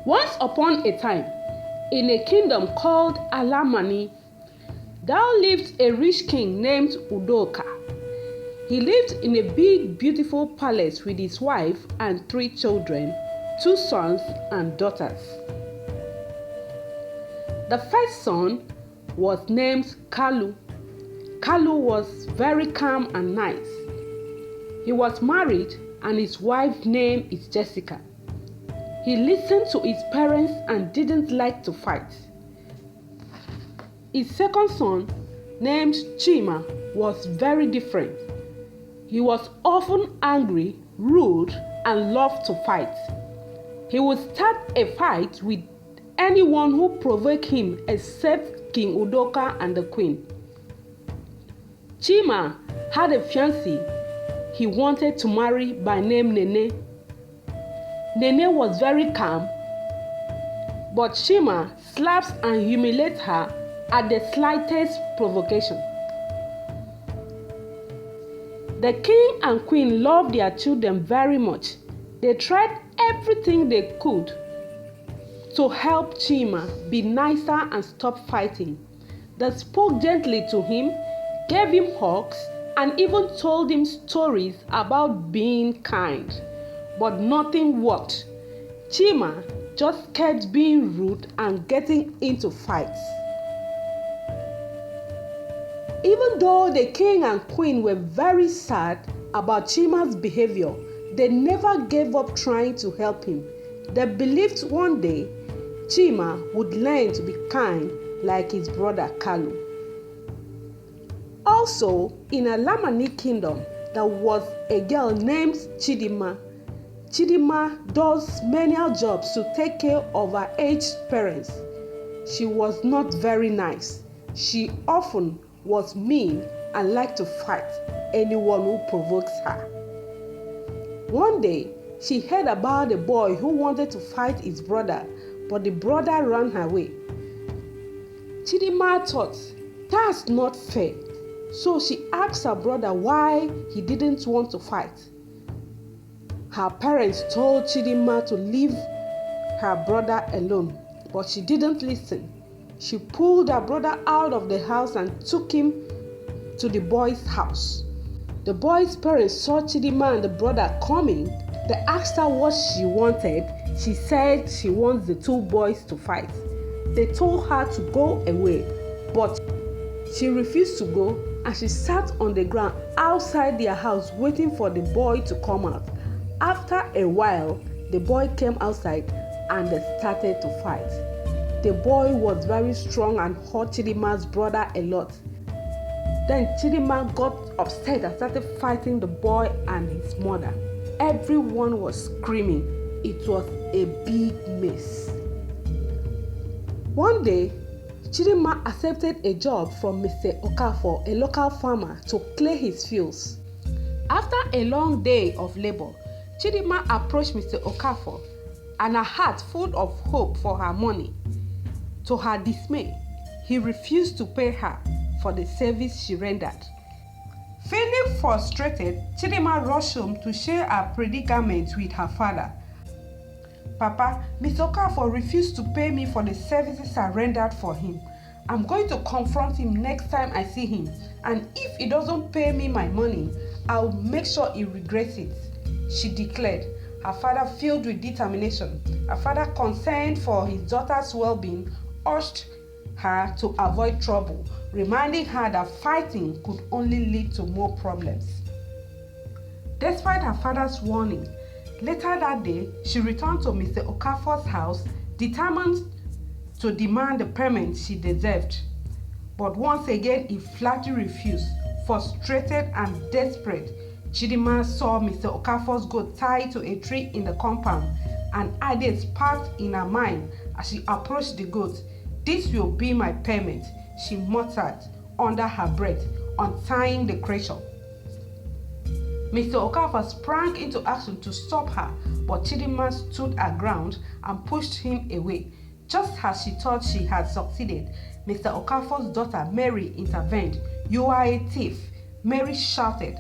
Once upon a time, in a kingdom called Alamani, there lived a rich king named Udoka. He lived in a big, beautiful palace with his wife and 3 children, 2 sons and daughters. The first son was named Kalu. Kalu was very calm and nice. He was married and his wife's name is Jessica. He listened to his parents and didn't like to fight. His second son, named Chima, was very different. He was often angry, rude, and loved to fight. He would start a fight with anyone who provoked him except King Udoka and the queen. Chima had a fiancée he wanted to marry by name Nene. Nene was very calm, but Chima slaps and humiliates her at the slightest provocation. The king and queen loved their children very much. They tried everything they could to help Chima be nicer and stop fighting. They spoke gently to him, gave him hugs, and even told him stories about being kind. But nothing worked. Chima just kept being rude and getting into fights. Even though the king and queen were very sad about Chima's behavior, they never gave up trying to help him. They believed one day Chima would learn to be kind like his brother Kalu. Also, in Alamani kingdom, there was a girl named Chidima. Chidima does menial jobs to take care of her aged parents. She was not very nice. She often was mean and liked to fight anyone who provokes her. One day, she heard about a boy who wanted to fight his brother, but the brother ran away. Chidima thought, that's not fair. So she asked her brother why he didn't want to fight. Her parents told Chidima to leave her brother alone, but she didn't listen. She pulled her brother out of the house and took him to the boy's house. The boy's parents saw Chidima and the brother coming. They asked her what she wanted. She said she wants the 2 boys to fight. They told her to go away, but she refused to go, and she sat on the ground outside their house waiting for the boy to come out. After a while, the boy came outside and they started to fight. The boy was very strong and hurt Chidima's brother a lot. Then Chidima got upset and started fighting the boy and his mother. Everyone was screaming. It was a big mess. One day, Chidima accepted a job from Mr. Okafor, a local farmer, to clear his fields. After a long day of labor, Chidima approached Mr. Okafor and her heart full of hope for her money. To her dismay, he refused to pay her for the service she rendered. Feeling frustrated, Chidima rushed home to share her predicament with her father. Papa, Mr. Okafor refused to pay me for the services I rendered for him. I'm going to confront him next time I see him, and if he doesn't pay me my money, I'll make sure he regrets it, she declared. Her father, filled with determination, her father, concerned for his daughter's well-being, urged her to avoid trouble, reminding her that fighting could only lead to more problems. Despite her father's warning, later that day, she returned to Mr. Okafor's house, determined to demand the payment she deserved. But once again, he flatly refused. Frustrated and desperate, Chidima saw Mr. Okafor's goat tied to a tree in the compound. An idea sparked in her mind as she approached the goat. "This will be my payment," she muttered under her breath, untying the creature. Mr. Okafor sprang into action to stop her, but Chidima stood her ground and pushed him away. Just as she thought she had succeeded, Mr. Okafor's daughter Mary intervened. "You are a thief," Mary shouted,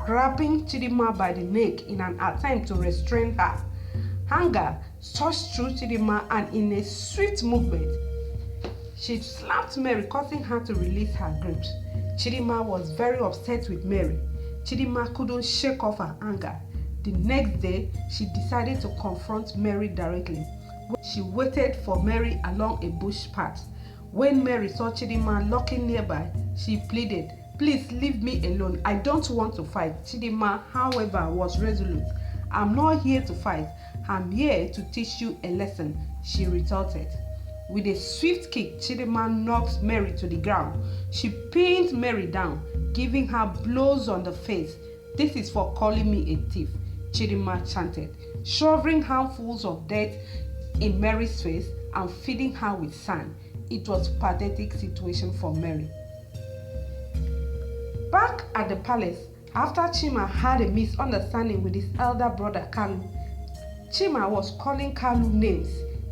grabbing Chidima by the neck in an attempt to restrain her. Anger surged through Chidinma, and in a swift movement, she slapped Mary, causing her to release her grip. Chidinma was very upset with Mary. Chidinma couldn't shake off her anger. The next day, she decided to confront Mary directly. She waited for Mary along a bush path. When Mary saw Chidinma lurking nearby, she pleaded, "Please leave me alone. I don't want to fight." Chidinma, however, was resolute. "I'm not here to fight. I'm here to teach you a lesson," she retorted. With a swift kick, Chidinma knocked Mary to the ground. She pinned Mary down, giving her blows on the face. "This is for calling me a thief," Chidinma chanted, shoveling handfuls of dirt in Mary's face and feeding her with sand. It was a pathetic situation for Mary. Back at the palace, after Chima had a misunderstanding with his elder brother Kalu, Chima was calling Kalu names.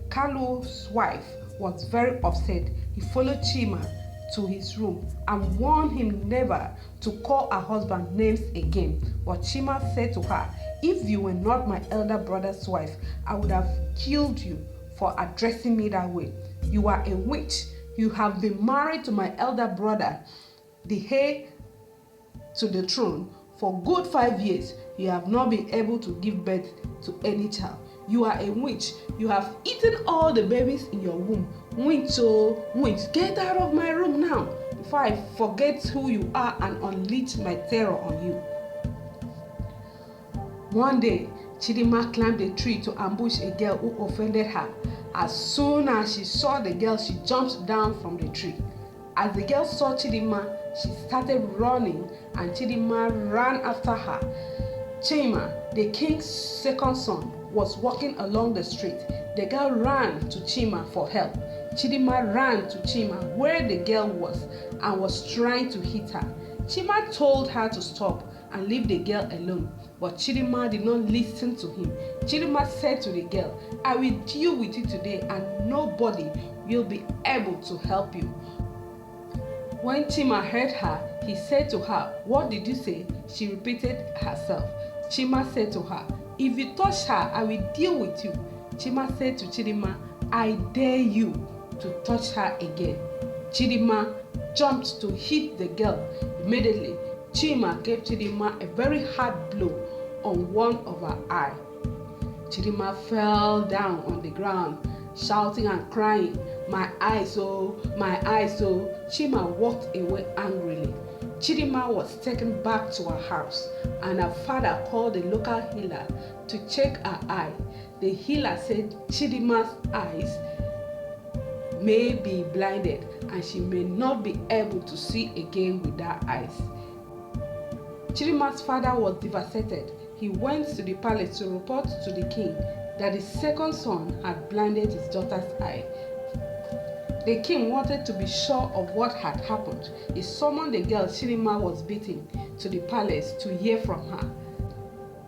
Kalu's wife was very upset. He followed Chima to his room and warned him never to call her husband names again. But Chima said to her, "If you were not my elder brother's wife, I would have killed you for addressing me that way. You are a witch. You have been married to my elder brother, the heir to the throne. For good 5 years, you have not been able to give birth to any child. You are a witch. You have eaten all the babies in your womb. Witch, oh, witch, get out of my room now before I forget who you are and unleash my terror on you." One day, Chidinma climbed a tree to ambush a girl who offended her. As soon as she saw the girl, she jumped down from the tree. As the girl saw Chidinma, she started running, and Chidinma ran after her. Chima, the king's second son, was walking along the street. The girl ran to Chima for help. Chidinma ran to Chima where the girl was and was trying to hit her. Chima told her to stop and leave the girl alone, but Chidinma did not listen to him. Chidinma said to the girl, "I will deal with you today and nobody will be able to help you." When Chima heard her, he said to her, "What did you say?" She repeated herself. Chima said to her, "If you touch her, I will deal with you." Chima said to Chidinma, "I dare you to touch her again." Chidinma jumped to hit the girl. Immediately, Chima gave Chidinma a very hard blow on one of her eyes. Chidinma fell down on the ground, shouting and crying, "My eyes, oh, my eyes, oh." Chima walked away angrily. Chidinma was taken back to her house, and her father called a local healer to check her eye. The healer said Chidinma's eyes may be blinded and she may not be able to see again with her eyes. Chidinma's father was devastated. He went to the palace to report to the king that his second son had blinded his daughter's eye. The king wanted to be sure of what had happened. He summoned the girl Chidinma was beating to the palace to hear from her.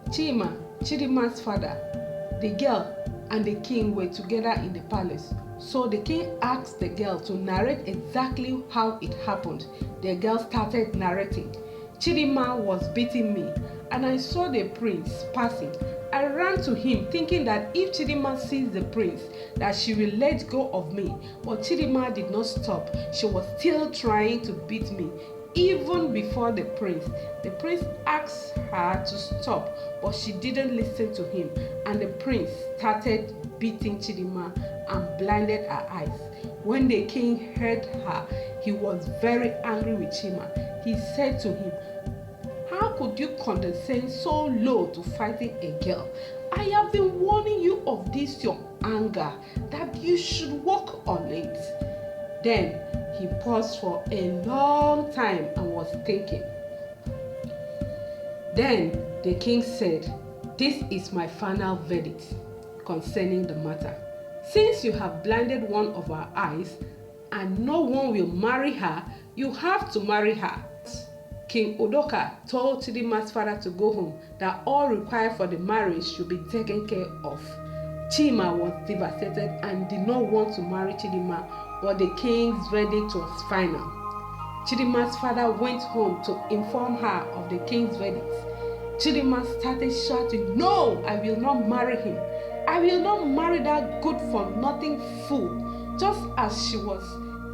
Chima, Chidinma's father, the girl, and the king were together in the palace. So the king asked the girl to narrate exactly how it happened. The girl started narrating. "Chidinma was beating me, and I saw the prince passing. I ran to him thinking that if Chidinma sees the prince, that she will let go of me. But Chidinma did not stop. She was still trying to beat me, even before the prince. The prince asked her to stop, but she didn't listen to him, and the prince started beating Chidinma and blinded her eyes. When the king heard her, he was very angry with Chima. He said to him, "How could you condescend so low to fighting a girl? I have been warning you of this your anger, that you should work on it." Then he paused for a long time and was thinking. Then the king said, "This is my final verdict concerning the matter. Since you have blinded one of our eyes and no one will marry her, you have to marry her." King Udoka told Chidinma's father to go home, that all required for the marriage should be taken care of. Chima was devastated and did not want to marry Chidinma, but the king's verdict was final. Chidinma's father went home to inform her of the king's verdict. Chidinma started shouting, "No, I will not marry him." I will not marry that good-for-nothing fool. Just as she was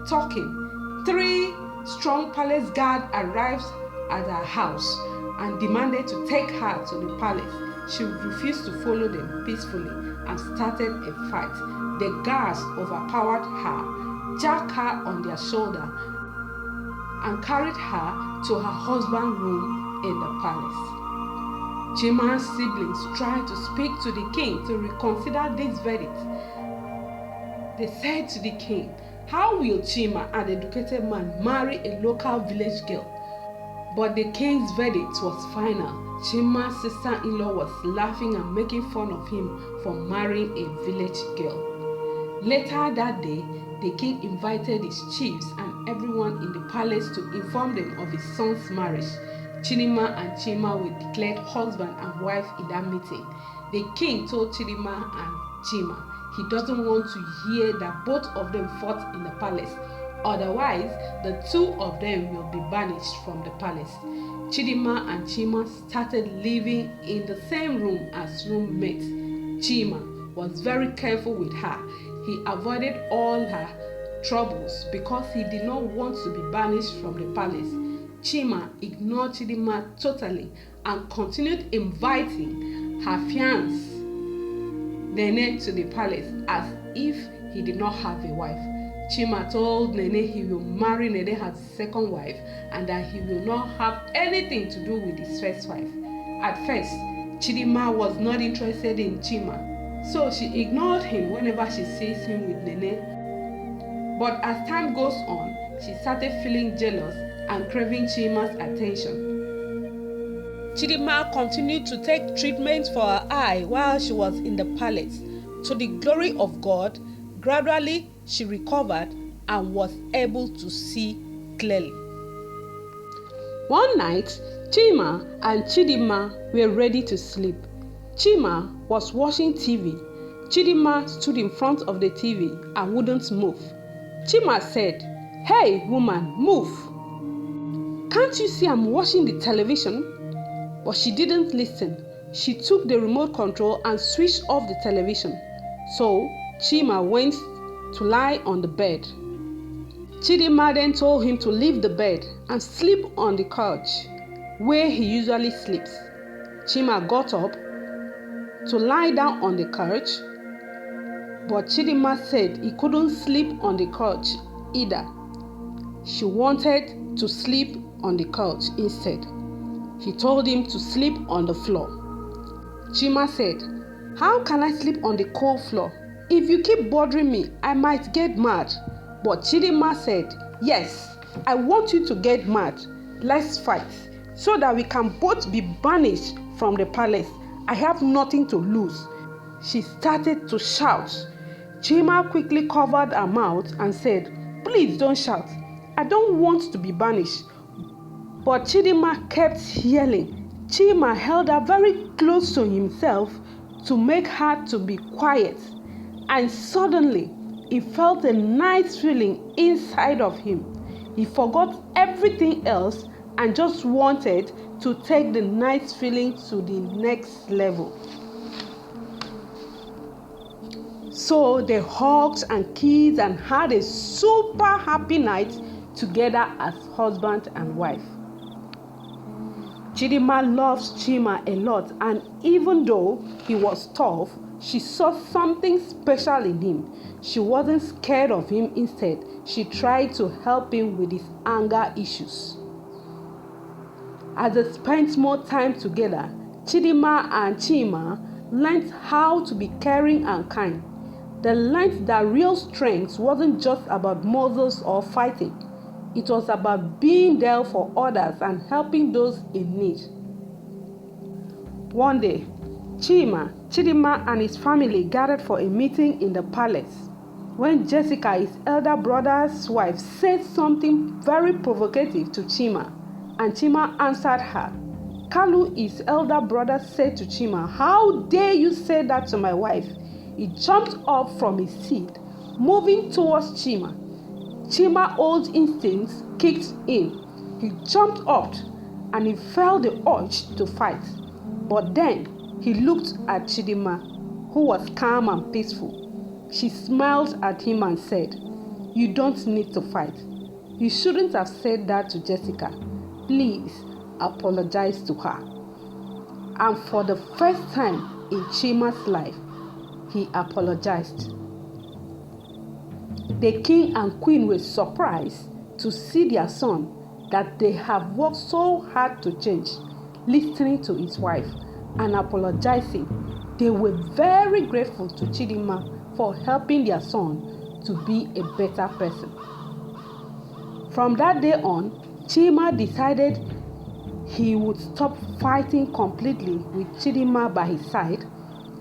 talking, 3 strong palace guards arrived at her house and demanded to take her to the palace. She refused to follow them peacefully and started a fight. The guards overpowered her, jacked her on their shoulder, and carried her to her husband's room in the palace. Chima's siblings tried to speak to the king to reconsider this verdict. They said to the king, "How will Chima, an educated man, marry a local village girl?" But the king's verdict was final. Chima's sister-in-law was laughing and making fun of him for marrying a village girl. Later that day, the king invited his chiefs and everyone in the palace to inform them of his son's marriage. Chidinma and Chima were declared husband and wife in that meeting. The king told Chidinma and Chima he doesn't want to hear that both of them fought in the palace. Otherwise, the 2 of them will be banished from the palace. Chidinma and Chima started living in the same room as roommates. Chima was very careful with her. He avoided all her troubles because he did not want to be banished from the palace. Chima ignored Chidinma totally and continued inviting her fiancé Nene to the palace as if he did not have a wife. Chima told Nene he will marry Nene as his second wife and that he will not have anything to do with his first wife. At first, Chidinma was not interested in Chima, so she ignored him whenever she sees him with Nene. But as time goes on, she started feeling jealous and craving Chima's attention. Chidinma continued to take treatment for her eye while she was in the palace. To the glory of God, gradually she recovered and was able to see clearly. One night, Chima and Chidinma were ready to sleep. Chima was watching TV. Chidinma stood in front of the TV and wouldn't move. Chima said, "Hey woman, move. Can't you see I'm watching the television?" But she didn't listen. She took the remote control and switched off the television. So Chima went to lie on the bed. Chidinma then told him to leave the bed and sleep on the couch where he usually sleeps. Chima got up to lie down on the couch, but Chidinma said he couldn't sleep on the couch either. She wanted to sleep on the couch instead. He told him to sleep on the floor. Chima said, "How can I sleep on the cold floor? If you keep bothering me, I might get mad." But Chidinma said, "Yes, I want you to get mad. Let's fight so that we can both be banished from the palace. I have nothing to lose." She started to shout. Chima quickly covered her mouth and said, "Please don't shout. I don't want to be banished." But Chidinma kept yelling. Chima held her very close to himself to make her to be quiet. And suddenly, he felt a nice feeling inside of him. He forgot everything else and just wanted to take the nice feeling to the next level. So they hugged and kissed and had a super happy night together as husband and wife. Chidinma loves Chima a lot, and even though he was tough, she saw something special in him. She wasn't scared of him. Instead, she tried to help him with his anger issues. As they spent more time together, Chidinma and Chima learned how to be caring and kind. They learned that real strength wasn't just about muscles or fighting. It was about being there for others and helping those in need. One day, Chidinma and his family gathered for a meeting in the palace. When Jessica, his elder brother's wife, said something very provocative to Chima, and Chima answered her. Kalu, his elder brother, said to Chima, "How dare you say that to my wife?" He jumped up from his seat, moving towards Chima. Chima's old instincts kicked in. He jumped up and he felt the urge to fight. But then he looked at Chidinma. who was calm and peaceful. She smiled at him and said, "You don't need to fight. You shouldn't have said that to Jessica. Please apologize to her." And for the first time in Chima's life, he apologized. The king and queen were surprised to see their son that they have worked so hard to change, listening to his wife and apologizing. They were very grateful to Chidinma for helping their son to be a better person. From that day on, Chima decided he would stop fighting completely with Chidinma by his side.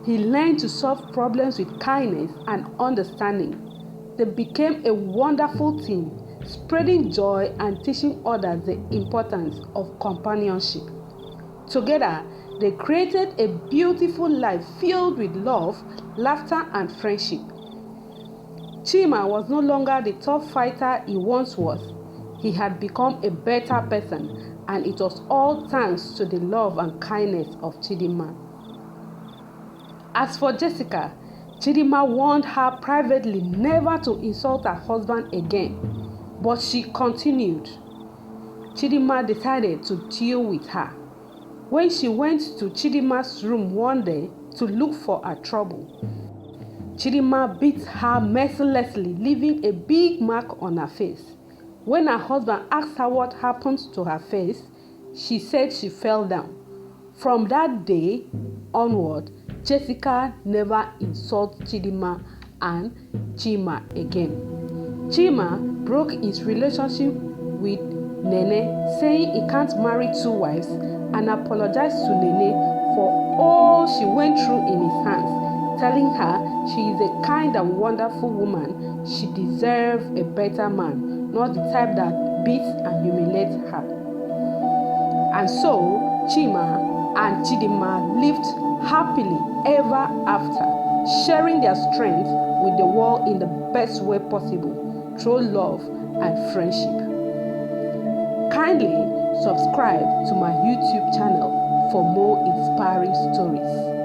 He learned to solve problems with kindness and understanding. They became a wonderful team, spreading joy and teaching others the importance of companionship. Together, they created a beautiful life filled with love, laughter, and friendship. Chima was no longer the tough fighter he once was. He had become a better person, and it was all thanks to the love and kindness of Chidinma. As for Jessica, Chidinma warned her privately never to insult her husband again, but she continued. Chidinma decided to deal with her. When she went to Chidinma's room one day to look for her trouble, Chidinma beat her mercilessly, leaving a big mark on her face. When her husband asked her what happened to her face, she said she fell down. From that day onward, Jessica never insulted Chidinma and Chima again. Chima broke his relationship with Nene, saying he can't marry two wives, and apologized to Nene for all she went through in his hands, telling her she is a kind and wonderful woman. She deserves a better man, not the type that beats and humiliates her. And so, Chima and Chidinma lived happily ever after, sharing their strength with the world in the best way possible, through love and friendship. Kindly subscribe to my YouTube channel for more inspiring stories.